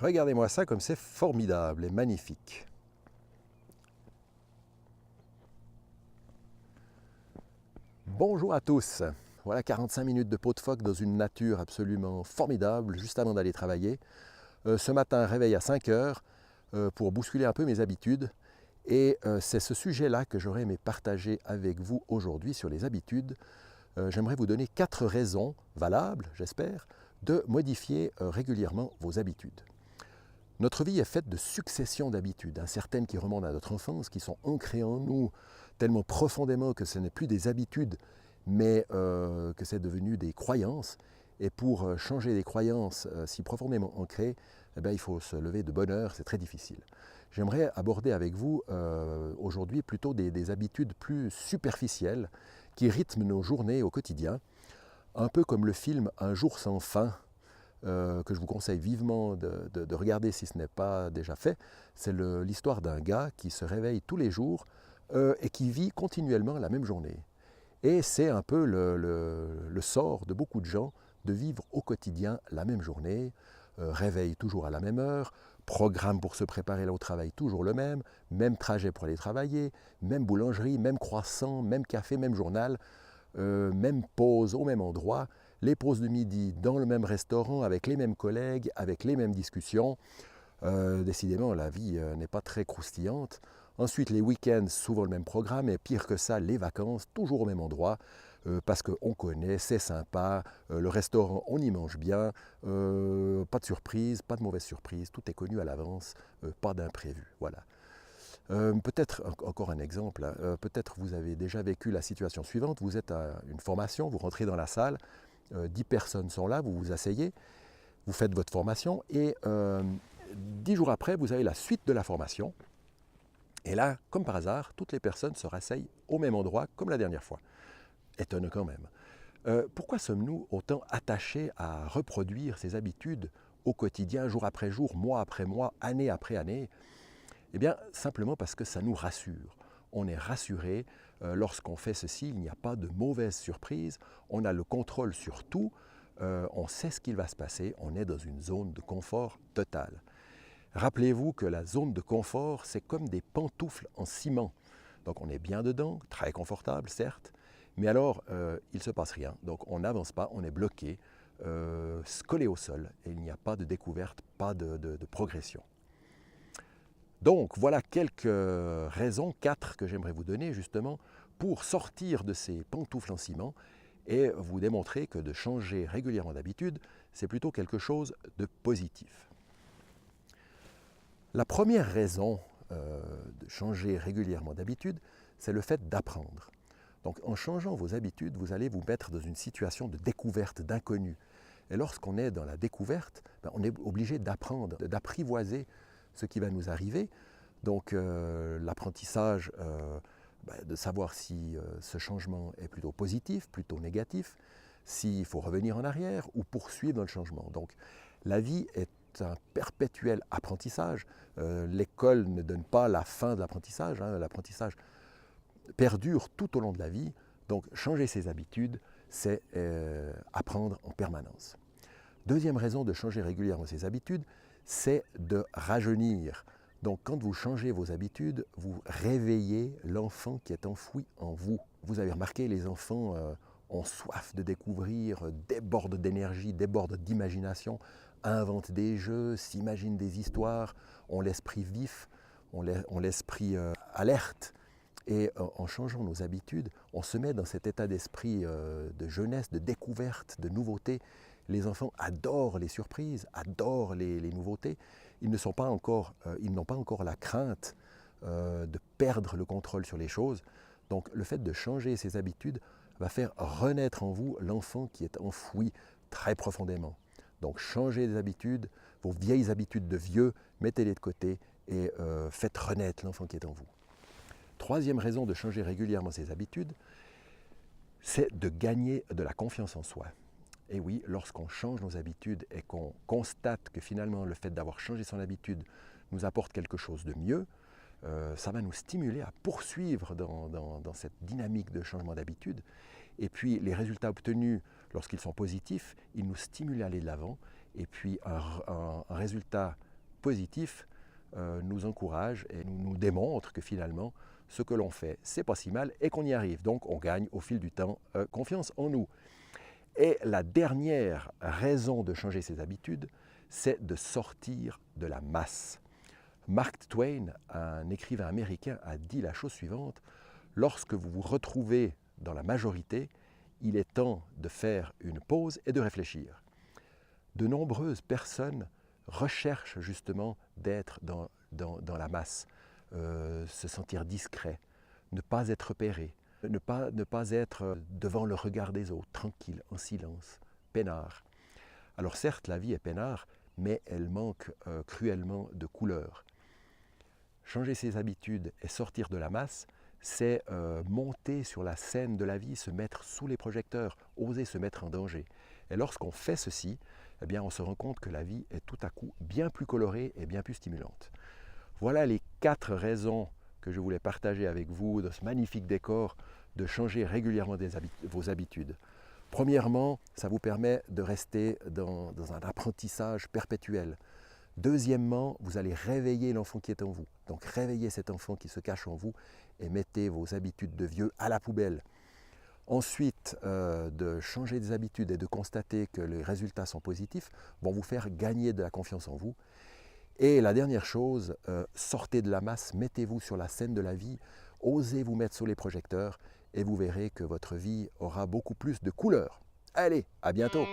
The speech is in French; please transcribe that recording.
Regardez-moi ça comme c'est formidable et magnifique. Bonjour à tous. Voilà 45 minutes de peau de phoque dans une nature absolument formidable juste avant d'aller travailler. Ce matin, réveil à 5 heures pour bousculer un peu mes habitudes. Et c'est ce sujet-là que j'aurais aimé partager avec vous aujourd'hui sur les habitudes. J'aimerais vous donner 4 raisons valables, j'espère, de modifier régulièrement vos habitudes. Notre vie est faite de successions d'habitudes, certaines qui remontent à notre enfance, qui sont ancrées en nous tellement profondément que ce n'est plus des habitudes, mais que c'est devenu des croyances. Et pour changer des croyances si profondément ancrées, eh bien, il faut se lever de bonne heure, c'est très difficile. J'aimerais aborder avec vous aujourd'hui plutôt des habitudes plus superficielles qui rythment nos journées au quotidien, un peu comme le film Un jour sans fin, que je vous conseille vivement de regarder si ce n'est pas déjà fait. C'est l'histoire d'un gars qui se réveille tous les jours et qui vit continuellement la même journée. Et c'est un peu le sort de beaucoup de gens de vivre au quotidien la même journée, réveil toujours à la même heure, programme pour se préparer là au travail toujours le même trajet pour aller travailler, même boulangerie, même croissant, même café, même journal, même pause au même endroit, les pauses de midi dans le même restaurant, avec les mêmes collègues, avec les mêmes discussions. Décidément, la vie n'est pas très croustillante. Ensuite, les week-ends, souvent le même programme, et pire que ça, les vacances, toujours au même endroit, parce qu'on connaît, c'est sympa, le restaurant, on y mange bien, pas de surprise, pas de mauvaise surprise, tout est connu à l'avance, pas d'imprévu. Voilà. Peut-être, encore un exemple, peut-être vous avez déjà vécu la situation suivante, vous êtes à une formation, vous rentrez dans la salle, 10 personnes sont là, vous vous asseyez, vous faites votre formation et 10 jours après, vous avez la suite de la formation. Et là, comme par hasard, toutes les personnes se rasseyent au même endroit comme la dernière fois. Étonnant quand même. Pourquoi sommes-nous autant attachés à reproduire ces habitudes au quotidien, jour après jour, mois après mois, année après année? Eh bien, simplement parce que ça nous rassure. On est rassuré lorsqu'on fait ceci, il n'y a pas de mauvaise surprise, on a le contrôle sur tout, on sait ce qu'il va se passer, on est dans une zone de confort total. Rappelez-vous que la zone de confort, c'est comme des pantoufles en ciment. Donc on est bien dedans, très confortable certes, mais alors il ne se passe rien. Donc on n'avance pas, on est bloqué, collé au sol, et il n'y a pas de découverte, pas de progression. Donc voilà quelques raisons, 4 que j'aimerais vous donner justement, pour sortir de ces pantoufles en ciment et vous démontrer que de changer régulièrement d'habitude, c'est plutôt quelque chose de positif. La première raison de changer régulièrement d'habitude, c'est le fait d'apprendre. Donc en changeant vos habitudes, vous allez vous mettre dans une situation de découverte, d'inconnu. Et lorsqu'on est dans la découverte, on est obligé d'apprendre, d'apprivoiser ce qui va nous arriver. Donc l'apprentissage, de savoir si ce changement est plutôt positif, plutôt négatif, s'il faut revenir en arrière ou poursuivre dans le changement. Donc la vie est un perpétuel apprentissage. L'école ne donne pas la fin de l'apprentissage. L'apprentissage perdure tout au long de la vie. Donc changer ses habitudes, c'est apprendre en permanence. Deuxième raison de changer régulièrement ses habitudes, c'est de rajeunir. Donc quand vous changez vos habitudes, vous réveillez l'enfant qui est enfoui en vous. Vous avez remarqué, les enfants ont soif de découvrir, débordent d'énergie, débordent d'imagination, inventent des jeux, s'imaginent des histoires, ont l'esprit vif, ont l'esprit alerte. Et en changeant nos habitudes, on se met dans cet état d'esprit de jeunesse, de découverte, de nouveauté. Les enfants adorent les surprises, adorent les nouveautés. Ils n'ont pas encore la crainte de perdre le contrôle sur les choses. Donc le fait de changer ces habitudes va faire renaître en vous l'enfant qui est enfoui très profondément. Donc changez les habitudes, vos vieilles habitudes de vieux, mettez-les de côté et faites renaître l'enfant qui est en vous. Troisième raison de changer régulièrement ses habitudes, c'est de gagner de la confiance en soi. Et oui, lorsqu'on change nos habitudes et qu'on constate que finalement le fait d'avoir changé son habitude nous apporte quelque chose de mieux, ça va nous stimuler à poursuivre dans cette dynamique de changement d'habitude. Et puis les résultats obtenus, lorsqu'ils sont positifs, ils nous stimulent à aller de l'avant. Et puis un résultat positifs nous encouragent et nous démontrent que finalement, ce que l'on fait, c'est pas si mal et qu'on y arrive. Donc on gagne au fil du temps confiance en nous. Et la dernière raison de changer ses habitudes, c'est de sortir de la masse. Mark Twain, un écrivain américain, a dit la chose suivante: lorsque vous vous retrouvez dans la majorité, il est temps de faire une pause et de réfléchir. De nombreuses personnes recherchent justement d'être dans la masse, se sentir discret, ne pas être repéré, ne pas être devant le regard des autres, tranquille, en silence, peinard. Alors certes, la vie est peinard, mais elle manque cruellement de couleur. Changer ses habitudes et sortir de la masse, c'est monter sur la scène de la vie, se mettre sous les projecteurs, oser se mettre en danger. Et lorsqu'on fait ceci, eh bien, on se rend compte que la vie est tout à coup bien plus colorée et bien plus stimulante. Voilà les 4 raisons que je voulais partager avec vous dans ce magnifique décor de changer régulièrement vos habitudes. Premièrement, ça vous permet de rester dans un apprentissage perpétuel. Deuxièmement, vous allez réveiller l'enfant qui est en vous. Donc réveillez cet enfant qui se cache en vous et mettez vos habitudes de vieux à la poubelle. Ensuite, de changer des habitudes et de constater que les résultats sont positifs vont vous faire gagner de la confiance en vous. Et la dernière chose, sortez de la masse, mettez-vous sur la scène de la vie, osez vous mettre sous les projecteurs et vous verrez que votre vie aura beaucoup plus de couleurs. Allez, à bientôt!